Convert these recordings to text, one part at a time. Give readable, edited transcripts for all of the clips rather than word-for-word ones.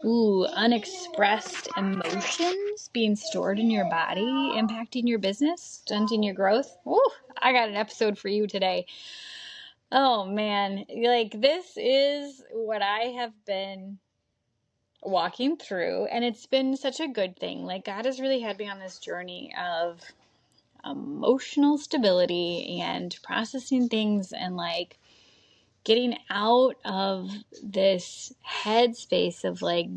Ooh, unexpressed emotions being stored in your body, impacting your business, stunting your growth. Ooh, I got an episode for you today. Oh man, like this is what I have been walking through, and it's been such a good thing. Like God has really had me on this journey of emotional stability and processing things and like getting out of this headspace of like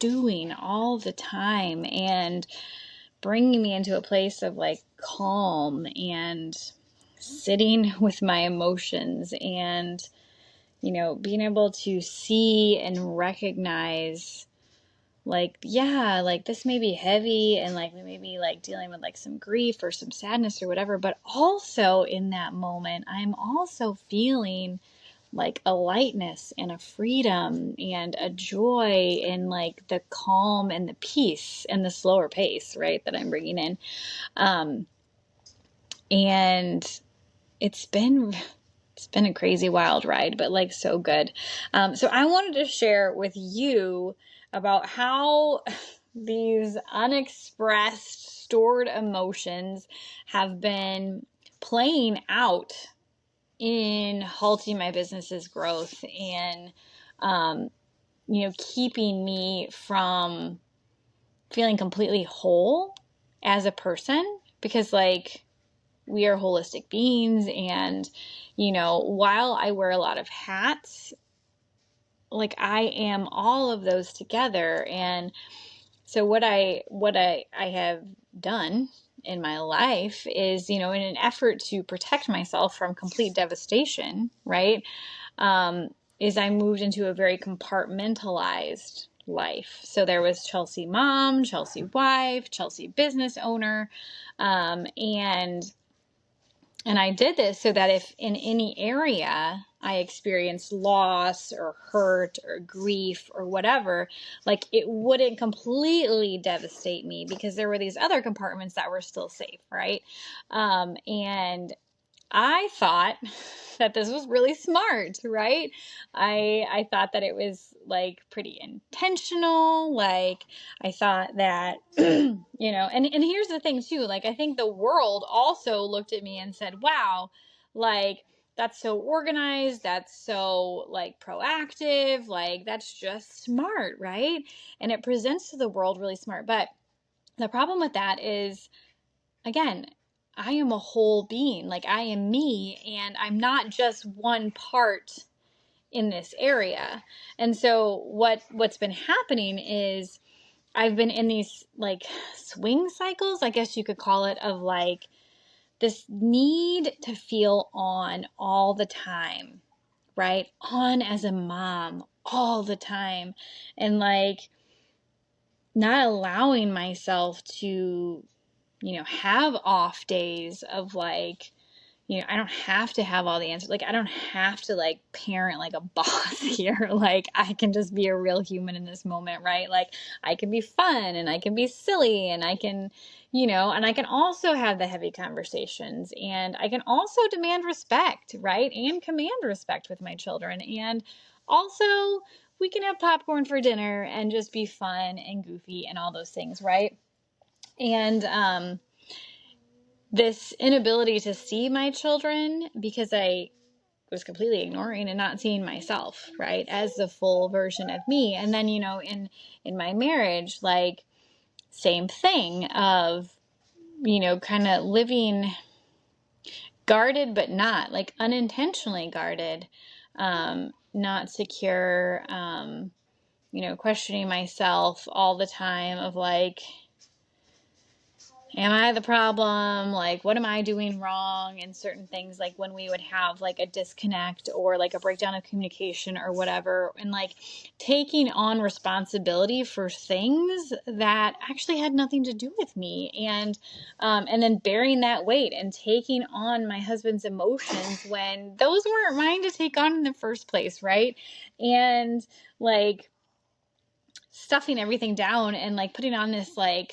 doing all the time and bringing me into a place of like calm and sitting with my emotions and being able to see and recognize like, yeah, like this may be heavy and like we may be like dealing with like some grief or some sadness or whatever, but also in that moment I'm also feeling like a lightness and a freedom and a joy and like the calm and the peace and the slower pace, right, that I'm bringing in. And it's been a crazy wild ride, but like so good. So I wanted to share with you about how these unexpressed stored emotions have been playing out in halting my business's growth and, keeping me from feeling completely whole as a person, because like we are holistic beings. And, while I wear a lot of hats, like I am all of those together. And so what I have done in my life is, in an effort to protect myself from complete devastation, right? Is I moved into a very compartmentalized life. So there was Chelsey mom, Chelsey wife, Chelsey business owner, and I did this so that if in any area I experienced loss or hurt or grief or whatever, like it wouldn't completely devastate me because there were these other compartments that were still safe, right? And I thought that this was really smart, right? I thought that it was like pretty intentional. Like I thought that, and here's the thing too, like I think the world also looked at me and said, wow, like that's so organized, that's so like proactive, like that's just smart, right? And it presents to the world really smart. But the problem with that is, again, I am a whole being. Like I am me, and I'm not just one part in this area. And so what's been happening is I've been in these like swing cycles, I guess you could call it, of like this need to feel on all the time, right? On as a mom all the time, and like not allowing myself to have off days of like, I don't have to have all the answers. Like, I don't have to like parent like a boss here. Like, I can just be a real human in this moment, right? Like, I can be fun and I can be silly and I can, and I can also have the heavy conversations, and I can also demand respect, right? And command respect with my children. And also, we can have popcorn for dinner and just be fun and goofy and all those things, right? And, this inability to see my children because I was completely ignoring and not seeing myself, right, as the full version of me. And then, in my marriage, like same thing of, kind of living guarded, but not like unintentionally guarded, not secure, questioning myself all the time of like, am I the problem? Like, what am I doing wrong? And certain things, like when we would have like a disconnect or like a breakdown of communication or whatever, and like taking on responsibility for things that actually had nothing to do with me, and then bearing that weight and taking on my husband's emotions when those weren't mine to take on in the first place, right? And like stuffing everything down and like putting on this like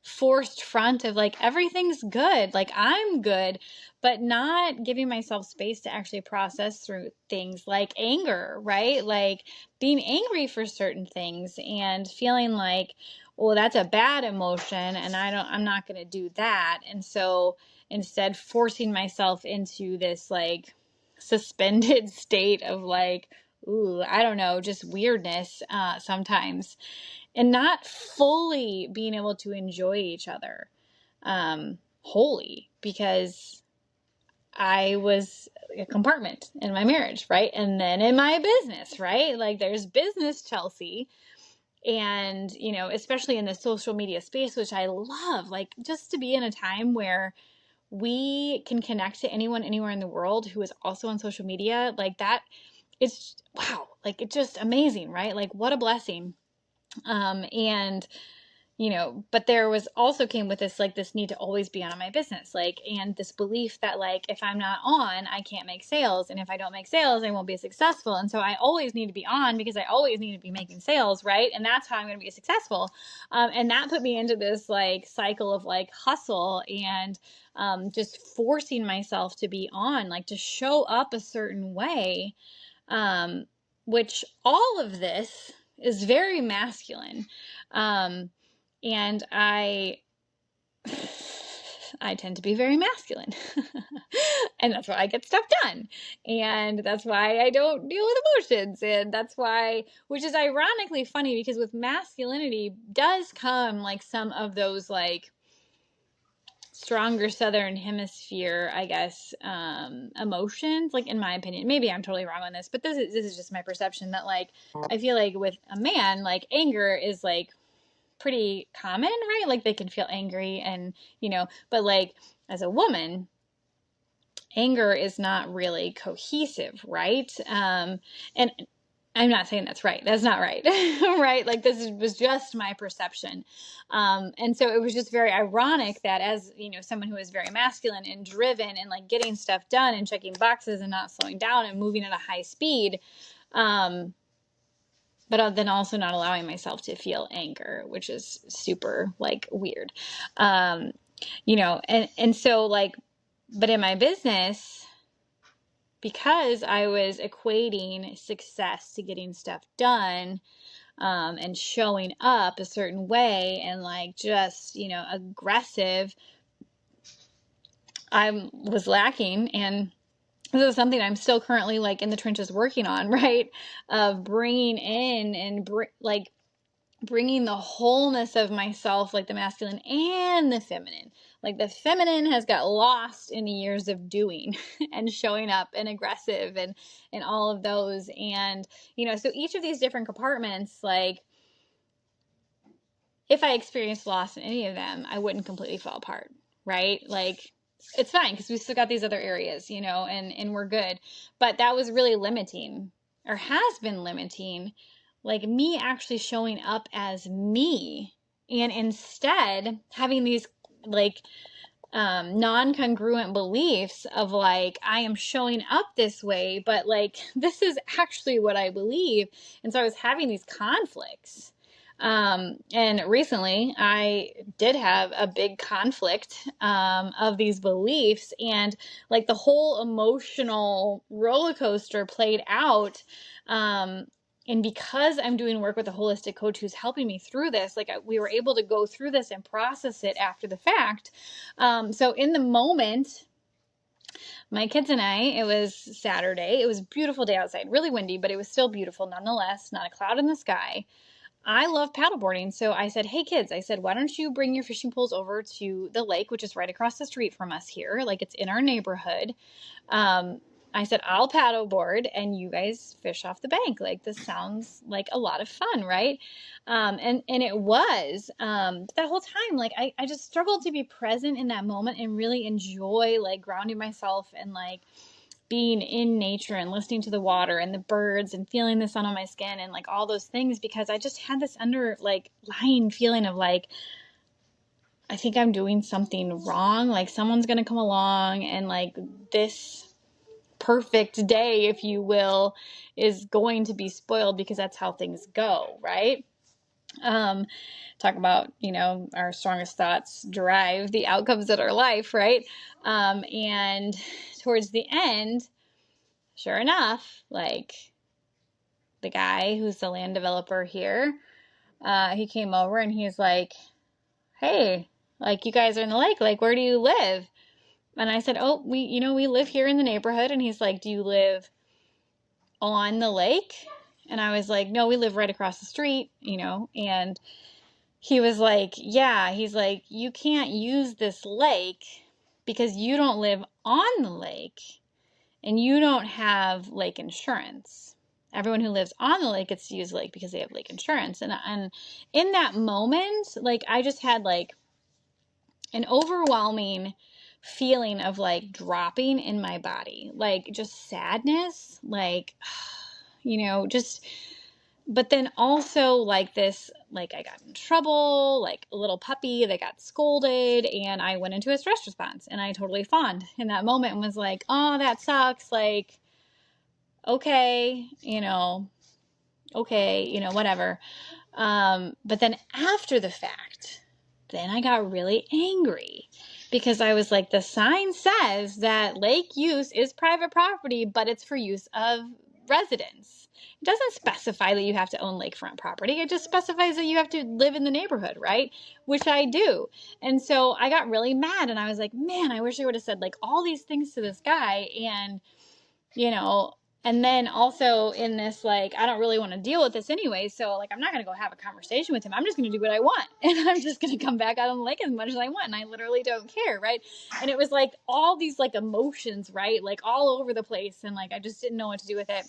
forced front of like everything's good, like I'm good, but not giving myself space to actually process through things like anger, right? Like being angry for certain things and feeling like, well, that's a bad emotion and I'm not going to do that. And so instead forcing myself into this like suspended state of like, ooh, I don't know, just weirdness sometimes, and not fully being able to enjoy each other wholly, because I was a compartment in my marriage, right? And then in my business, right? Like there's business Chelsey. And, you know, especially in the social media space, which I love, like just to be in a time where we can connect to anyone, anywhere in the world who is also on social media, like that, it's wow, like it's just amazing, right? Like what a blessing. And you know, but there was also came with this like this need to always be on my business, like, and this belief that like if I'm not on, I can't make sales, and if I don't make sales, I won't be successful, and so I always need to be on because I always need to be making sales, right? And that's how I'm going to be successful. And that put me into this like cycle of like hustle and just forcing myself to be on, like to show up a certain way, which all of this is very masculine. And I tend to be very masculine. And that's why I get stuff done. And that's why I don't deal with emotions. And that's why, which is ironically funny, because with masculinity does come like some of those like stronger Southern Hemisphere, I guess, emotions, like in my opinion. Maybe I'm totally wrong on this, but this is just my perception that like, I feel like with a man, like anger is like pretty common, right? Like they can feel angry and, you know, but like as a woman, anger is not really cohesive, right? And I'm not saying that's right. That's not right. Right? Like was just my perception. And so it was just very ironic that as, you know, someone who is very masculine and driven and like getting stuff done and checking boxes and not slowing down and moving at a high speed, but then also not allowing myself to feel anger, which is super like weird. You know, and so like, but in my business, because I was equating success to getting stuff done, and showing up a certain way and like just, you know, aggressive, I was lacking. And this is something I'm still currently like in the trenches working on, right? Of bringing in and bringing the wholeness of myself, like the masculine and the feminine. Like the feminine has got lost in the years of doing and showing up and aggressive and all of those. And, you know, so each of these different compartments, like if I experienced loss in any of them, I wouldn't completely fall apart, right? Like it's fine because we still got these other areas, you know, and we're good. But that was really limiting, or has been limiting, like me actually showing up as me, and instead having these like non-congruent beliefs of like I am showing up this way, but like this is actually what I believe. And so I was having these conflicts. And recently I did have a big conflict of these beliefs, and like the whole emotional roller coaster played out. And because I'm doing work with a holistic coach who's helping me through this, like we were able to go through this and process it after the fact. So in the moment, my kids and I, it was Saturday. It was a beautiful day outside, really windy, but it was still beautiful nonetheless, not a cloud in the sky. I love paddleboarding. So I said, hey kids, I said, why don't you bring your fishing poles over to the lake, which is right across the street from us here. Like it's in our neighborhood. I said, I'll paddleboard and you guys fish off the bank. Like this sounds like a lot of fun, right? And it was, that whole time, like I just struggled to be present in that moment and really enjoy like grounding myself and like being in nature and listening to the water and the birds and feeling the sun on my skin and like all those things, because I just had this lying feeling of like, I think I'm doing something wrong. Like someone's going to come along and like this perfect day, if you will, is going to be spoiled because that's how things go, right? Talk about, our strongest thoughts drive the outcomes in our life, right? And towards the end, sure enough, like the guy who's the land developer here, he came over and he's like, hey, like, you guys are in the lake, like, where do you live? And I said, oh, we live here in the neighborhood. And he's like, do you live on the lake? And I was like, no, we live right across the street, and he was like, yeah, he's like, you can't use this lake because you don't live on the lake and you don't have lake insurance. Everyone who lives on the lake gets to use the lake because they have lake insurance. And in that moment, like, I just had like an overwhelming feeling of like dropping in my body, like just sadness, like, just, but then also like this, like I got in trouble, like a little puppy that got scolded, and I went into a stress response, and I totally fawned in that moment and was like, oh, that sucks. Like, okay, whatever. But then after the fact, then I got really angry because I was like, the sign says that lake use is private property, but it's for use of residents. It doesn't specify that you have to own lakefront property. It just specifies that you have to live in the neighborhood, right? Which I do. And so I got really mad, and I was like, man, I wish I would have said like all these things to this guy. And, and then also in this, like, I don't really want to deal with this anyway. So like, I'm not going to go have a conversation with him. I'm just going to do what I want. And I'm just going to come back out on the lake as much as I want. And I literally don't care. Right. And it was like all these like emotions, right? Like all over the place. And like, I just didn't know what to do with it.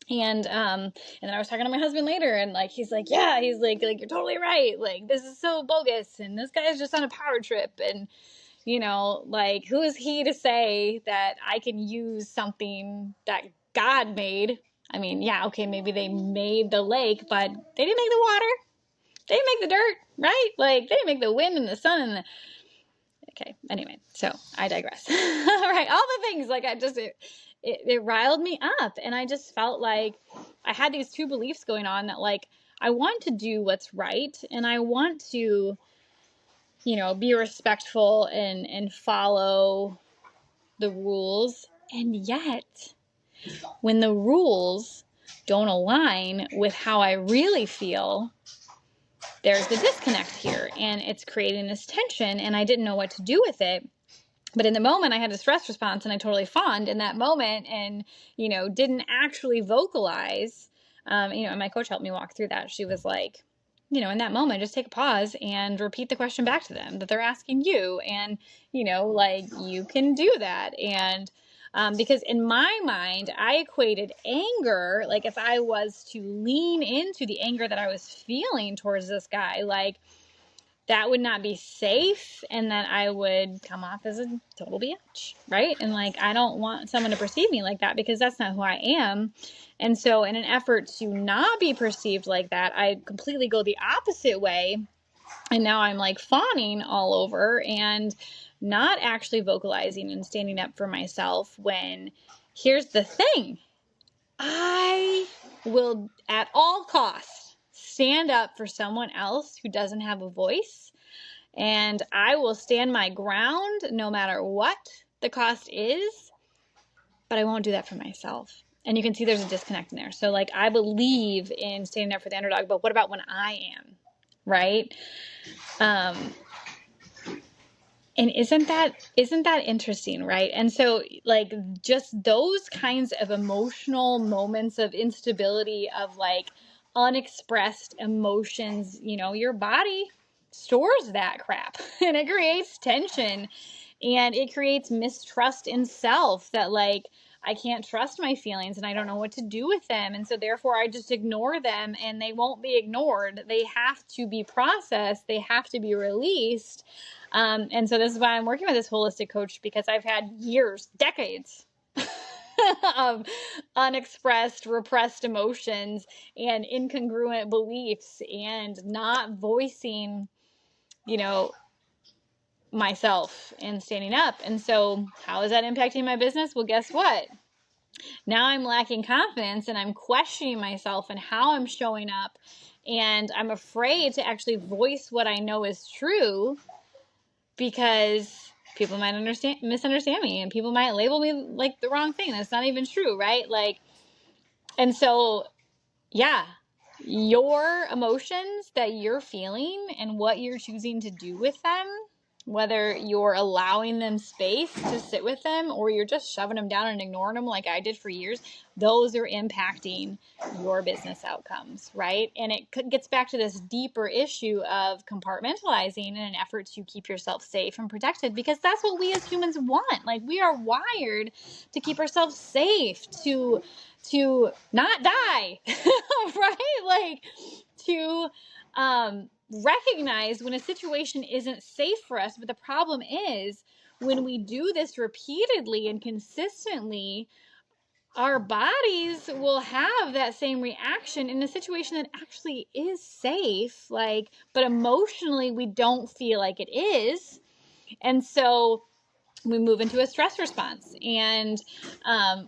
And then I was talking to my husband later, and like, he's like, yeah, he's like, you're totally right. Like, this is so bogus. And this guy is just on a power trip. And, like, who is he to say that I can use something that God made? I mean, yeah, okay, maybe they made the lake, but they didn't make the water. They didn't make the dirt, right? Like, they didn't make the wind and the sun and the... Okay, anyway, so I digress. All right, all the things, like, it riled me up, and I just felt like I had these two beliefs going on that, like, I want to do what's right, and I want to, be respectful and follow the rules, and yet when the rules don't align with how I really feel, there's the disconnect here, and it's creating this tension, and I didn't know what to do with it. But in the moment, I had a stress response, and I totally fawned in that moment and, didn't actually vocalize. And my coach helped me walk through that. She was like, in that moment, just take a pause and repeat the question back to them that they're asking you. And, like, you can do that. And because in my mind, I equated anger, like if I was to lean into the anger that I was feeling towards this guy, like, that would not be safe, and that I would come off as a total bitch, right? And like, I don't want someone to perceive me like that because that's not who I am. And so in an effort to not be perceived like that, I completely go the opposite way. And now I'm like fawning all over and not actually vocalizing and standing up for myself, when here's the thing. I will at all costs stand up for someone else who doesn't have a voice, and I will stand my ground no matter what the cost is, but I won't do that for myself. And you can see there's a disconnect in there. So like, I believe in standing up for the underdog, but what about when I am, right? And isn't that interesting, right? And so like, just those kinds of emotional moments of instability, of like unexpressed emotions, your body stores that crap and it creates tension, and it creates mistrust in self, that like, I can't trust my feelings and I don't know what to do with them. And so therefore I just ignore them, and they won't be ignored. They have to be processed. They have to be released. And so this is why I'm working with this holistic coach, because I've had years, decades of unexpressed, repressed emotions and incongruent beliefs, and not voicing, myself and standing up. And so how is that impacting my business? Well, guess what? Now I'm lacking confidence, and I'm questioning myself and how I'm showing up And I'm afraid to actually voice what I know is true because people might misunderstand me, and people might label me like the wrong thing. That's not even true, right? Like, and so, yeah, your emotions that you're feeling and what you're choosing to do with them, whether you're allowing them space to sit with them or you're just shoving them down and ignoring them like I did for years, those are impacting your business outcomes, right? And it gets back to this deeper issue of compartmentalizing in an effort to keep yourself safe and protected, because that's what we as humans want. Like, we are wired to keep ourselves safe, to not die, right? Like, to recognize when a situation isn't safe for us. But the problem is, when we do this repeatedly and consistently, our bodies will have that same reaction in a situation that actually is safe, like, but emotionally we don't feel like it is. And so we move into a stress response, and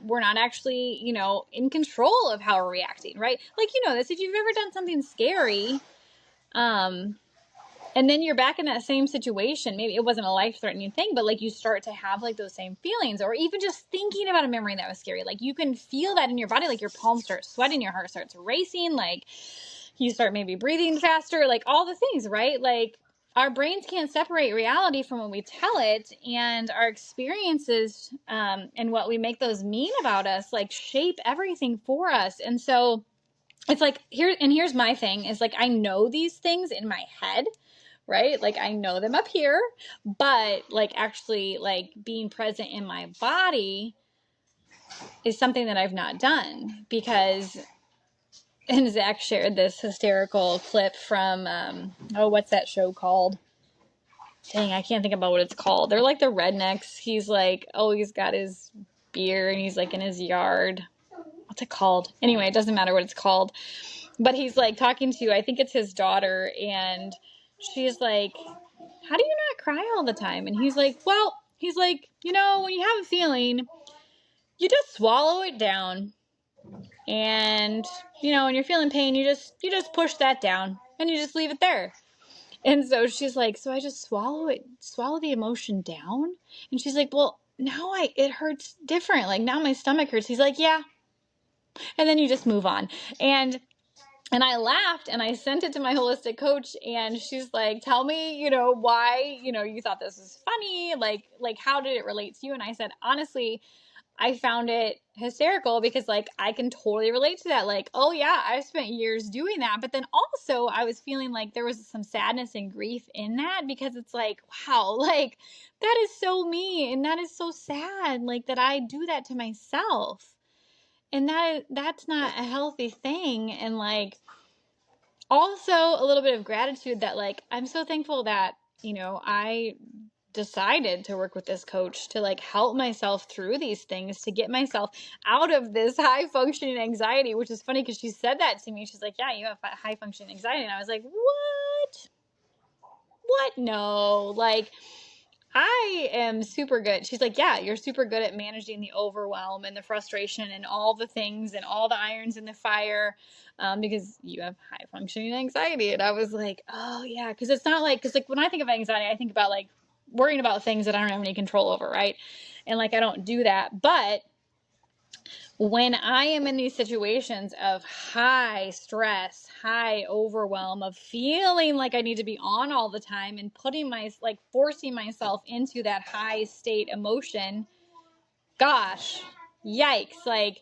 we're not actually, in control of how we're reacting, right? Like, this, if you've ever done something scary, and then you're back in that same situation, maybe it wasn't a life-threatening thing, but like you start to have like those same feelings, or even just thinking about a memory that was scary. Like, you can feel that in your body, like your palms start sweating, your heart starts racing, like you start maybe breathing faster, like all the things, right? Like, our brains can't separate reality from when we tell it, and our experiences and what we make those mean about us, like, shape everything for us. And so it's like, here's my thing, is like, I know these things in my head, right? Like, I know them up here, but like actually like being present in my body is something that I've not done. Because, and Zach shared this hysterical clip from, what's that show called? Dang, I can't think about what it's called. They're like the rednecks. He's like, he's got his beer and he's like in his yard. What's it called? Anyway, it doesn't matter what it's called. But he's like talking to, I think it's his daughter, and she's like, how do you not cry all the time? And he's like, when you have a feeling, you just swallow it down. And, when you're feeling pain, you just push that down and you just leave it there. And so she's like, so I just swallow the emotion down? And she's like, well, now it hurts different. Like, now my stomach hurts. He's like, yeah. And then you just move on. And I laughed and I sent it to my holistic coach, and she's like, tell me, why, you thought this was funny. Like, how did it relate to you? And I said, honestly, I found it hysterical because, like, I can totally relate to that. Like, oh yeah, I've spent years doing that. But then also I was feeling like there was some sadness and grief in that, because it's like, wow, like, that is so me. And that is so sad. Like, that I do that to myself. And that's not a healthy thing. And like, also a little bit of gratitude that, like, I'm so thankful that, I decided to work with this coach to like help myself through these things, to get myself out of this high functioning anxiety, which is funny because she said that to me. She's like, yeah, you have high functioning anxiety. And I was like, what? No, like, I am super good. She's like, yeah, you're super good at managing the overwhelm and the frustration and all the things and all the irons in the fire, because you have high functioning anxiety. And I was like, oh yeah, because it's not like, because like when I think of anxiety, I think about like worrying about things that I don't have any control over, right? And like, I don't do that. But when I am in these situations of high stress, high overwhelm, of feeling like I need to be on all the time and forcing myself into that high state emotion, gosh, yikes, like,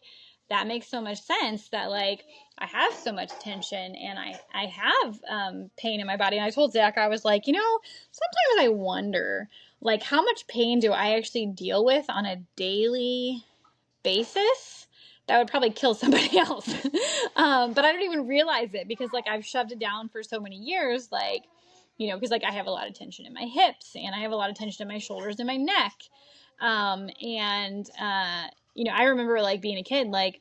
that makes so much sense that like I have so much tension and I have pain in my body. And I told Zach, I was like, sometimes I wonder, like, how much pain do I actually deal with on a daily basis that would probably kill somebody else. But I don't even realize it, because like I've shoved it down for so many years, like, because like I have a lot of tension in my hips, and I have a lot of tension in my shoulders and my neck. I remember like being a kid, like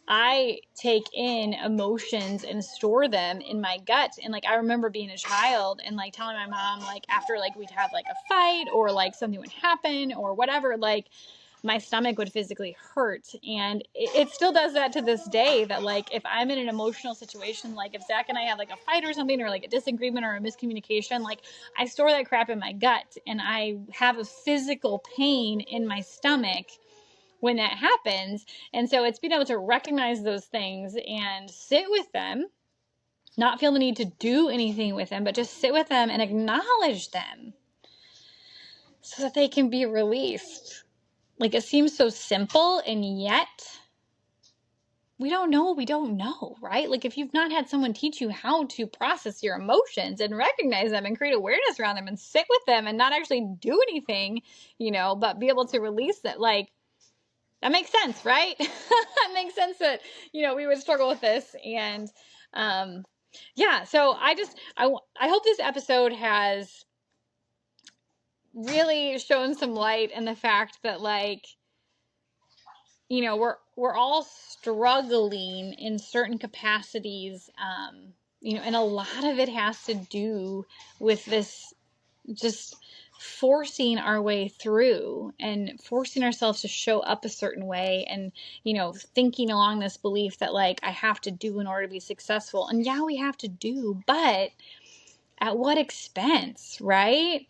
I take in emotions and store them in my gut. And like, I remember being a child and like telling my mom, like after like we'd have like a fight or like something would happen or whatever, like my stomach would physically hurt. And it still does that to this day, that like, if I'm in an emotional situation, like if Zach and I have like a fight or something, or like a disagreement or a miscommunication, like I store that crap in my gut and I have a physical pain in my stomach when that happens. And so it's being able to recognize those things and sit with them, not feel the need to do anything with them, but just sit with them and acknowledge them so that they can be released. Like, it seems so simple, and yet we don't know what we don't know, right? Like, if you've not had someone teach you how to process your emotions and recognize them and create awareness around them and sit with them and not actually do anything, but be able to release it, like, that makes sense, right? It makes sense that, we would struggle with this. And, so I hope this episode has really shown some light in the fact that, like, we're all struggling in certain capacities, and a lot of it has to do with this just forcing our way through and forcing ourselves to show up a certain way, and thinking along this belief that, like, I have to do in order to be successful. And yeah, we have to do, but at what expense, right?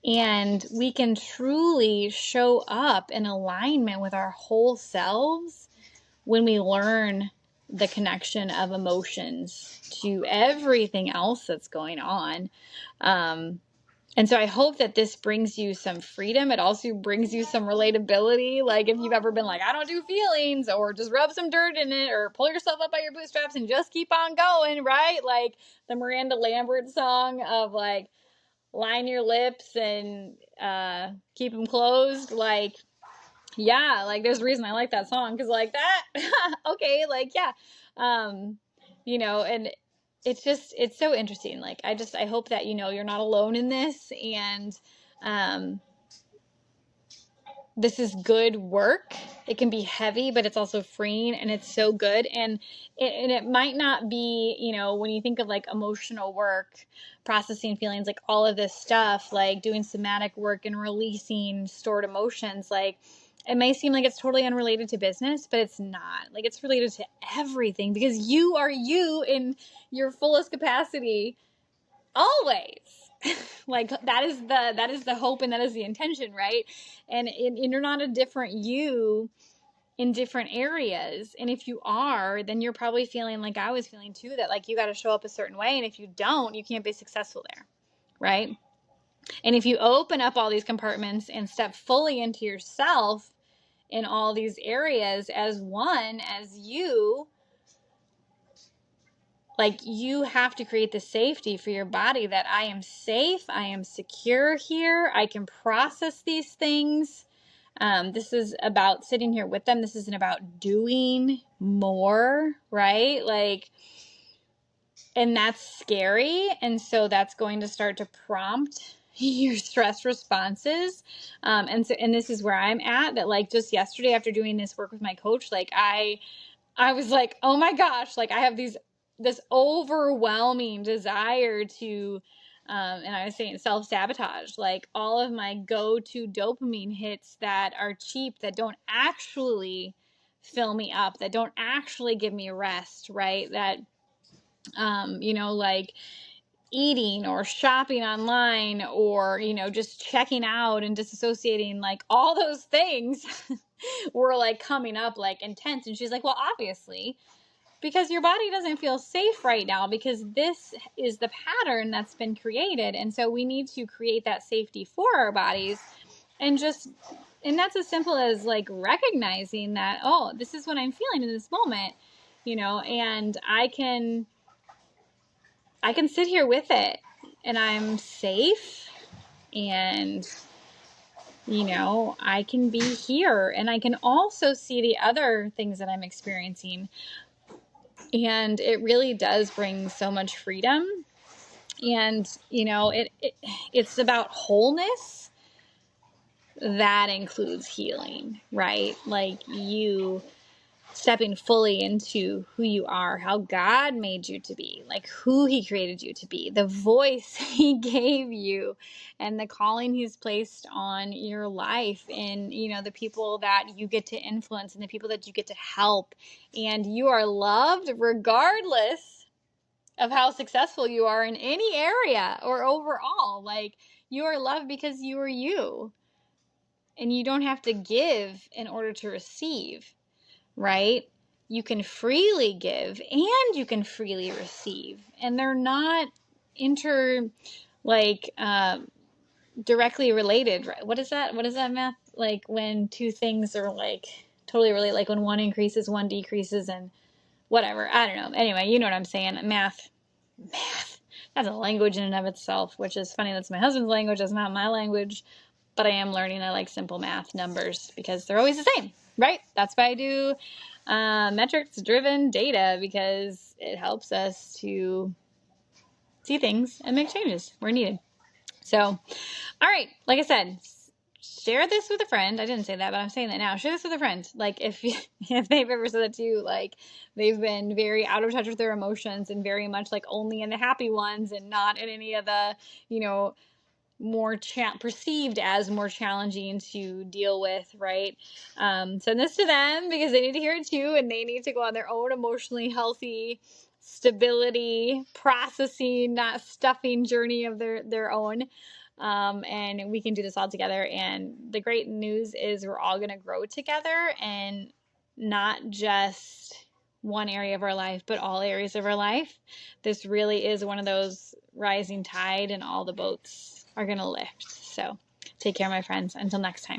And we can truly show up in alignment with our whole selves when we learn the connection of emotions to everything else that's going on. And so I hope that this brings you some freedom. It also brings you some relatability. Like, if you've ever been like, I don't do feelings, or just rub some dirt in it, or pull yourself up by your bootstraps and just keep on going, right? Like the Miranda Lambert song of, like, line your lips and keep them closed. Like, yeah, like, there's a reason I like that song, because, like, that, okay, like, yeah. And it's so interesting. Like, I hope that, you're not alone in this, and this is good work. It can be heavy, but it's also freeing, and it's so good. And it might not be, when you think of, like, emotional work, processing feelings, like all of this stuff, like doing somatic work and releasing stored emotions, like, it may seem like it's totally unrelated to business, but it's not. Like, it's related to everything, because you are you in your fullest capacity always. Like, that is the hope, and that is the intention, right? And you're not a different you in different areas. And if you are, then you're probably feeling like I was feeling too, that, like, you got to show up a certain way, and if you don't, you can't be successful there, right? And if you open up all these compartments and step fully into yourself in all these areas as one, as you, like, you have to create the safety for your body, that I am safe, I am secure here, I can process these things. This is about sitting here with them. This isn't about doing more, right? Like, and that's scary. And so that's going to start to prompt your stress responses. And this is where I'm at, that, like, just yesterday, after doing this work with my coach, like, I was like, oh my gosh, like, I have this overwhelming desire to, and I was saying self-sabotage, like, all of my go-to dopamine hits that are cheap, that don't actually fill me up, that don't actually give me rest, right? That, like eating or shopping online, or, just checking out and disassociating, like, all those things were, like, coming up, like, intense. And she's like, well, obviously, because your body doesn't feel safe right now, because this is the pattern that's been created. And so we need to create that safety for our bodies. And that's as simple as, like, recognizing that, oh, this is what I'm feeling in this moment, and I can sit here with it, and I'm safe, and, I can be here, and I can also see the other things that I'm experiencing. And it really does bring so much freedom. And, it's about wholeness. That includes healing, right? Like, you stepping fully into who you are, how God made you to be, like who he created you to be, the voice he gave you, and the calling he's placed on your life, and, you know, the people that you get to influence and the people that you get to help. And you are loved regardless of how successful you are in any area or overall. Like, you are loved because you are you. And you don't have to give in order to receive, right? You can freely give and you can freely receive. And they're not directly related. Right? What is that? What is that math? Like when two things are like totally related, like when one increases, one decreases, and whatever. I don't know. Anyway, you know what I'm saying. Math. That's a language in and of itself, which is funny. That's my husband's language. That's not my language. But I am learning. I like simple math numbers because they're always the same, right? That's why I do metrics-driven data, because it helps us to see things and make changes where needed. So, all right, like I said, share this with a friend. I didn't say that, but I'm saying that now. Share this with a friend. Like if they've ever said that to you, like they've been very out of touch with their emotions and very much like only in the happy ones and not in any of the, you know, more perceived as more challenging to deal with, right? Send this to them because they need to hear it too, and they need to go on their own emotionally healthy stability processing, not stuffing journey of their own. And we can do this all together. And the great news is we're all going to grow together, and not just one area of our life, but all areas of our life. This really is one of those rising tide, and all the boats are going to lift. So take care, my friends. Until next time.